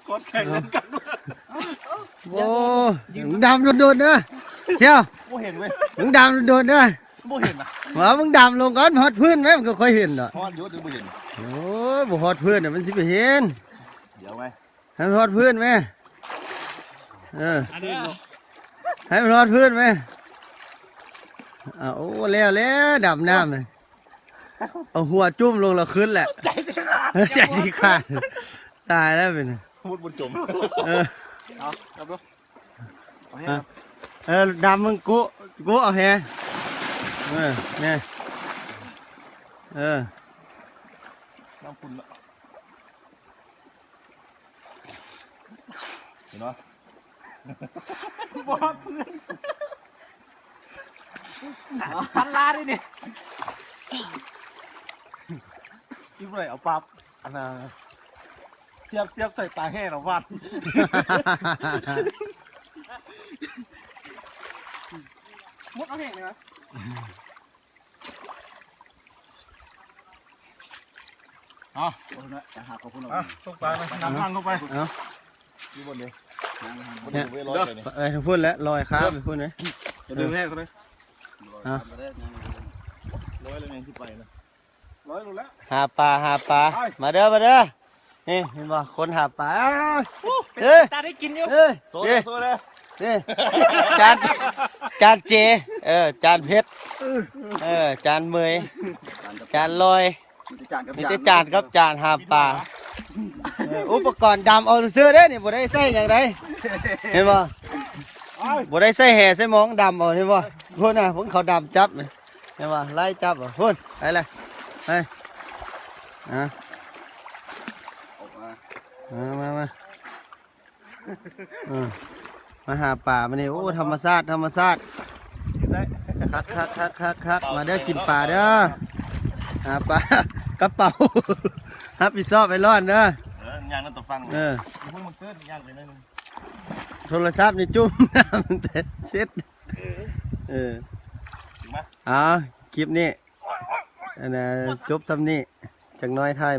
กดแข่งกันด้วย โอ้มึงดำโดดๆเด้อเชี่ยว บ่เห็นเว้ย มึงดำโดดๆเด้อ บ่เห็นนะ ว่ามึงดำลงก่อนฮอดพื้นไหมมันก็ค่อยเห็นเนาะ พอดยศบ่เห็น โอ้ยบ่ฮอดพื้นน่ะมันสิไปเห็น เดี๋ยวไง ให้มันฮอดพื้นไหมให้มันฮอดพื้นไหมโอ้แล้วดำน้ำเลยเอาหัวจุ่มลงแล้วขึ้นแหละใจที่ขาดตายแล้วเป็น มุดบนจมเอาจับดูดำมึงกูเอาแฮเนี่ยน้ำปุ่นเห็นไหมบอกเพื่อนพันลาดิเนี่ยอีกหน่อยเอาปั๊บอันน่ะเสียบใส่ตาแห้งเอาวัดมุดเอาแห้งเลยนะอ๋อจะหาขอบคุณเราตกปลาไหมน้ำพังเข้าไปนี่บนเลยบนเลยร้อยเลยเนี่ย พูดแล้วลอยค้าไปพูดไหม จะดึงแห้งเขาเลยร้อยเลยไงที่ไปนะร้อยรู้แล้ว หาปลามาเด้อนี่เห็นบ่คนหาปลาตาได้กินอยู่โซ่เลยนี่จานเจจานเพชรจานเมยจานลอยมีแต่จานกับจานหาปลาอุปกรณ์ดำเอาซื้อได้นี่บ่ได้ใส่อย่างไรเห็นบ่บ่ได้ใส่แห่ใส่หมองดำเอาเห็นบ่พุ่นน่ะผมเขาดำจับเห็นบ่ไล่จับพุ่นไปเลยไปมาหาป่ามาเนี่ยโอ้ธรรมชาติคักมาเด้อกินป่าเด้อหาป่ากระเป๋ารับผิดชอบไปร้อนเด้อยางนั่นต้องฟังพวกมันเกิดยางไปนั่นโทรศัพท์นี่จุ่มน้ำแต่เช็ดคลิปนี้จบซ้ำนี่จังน้อยไทย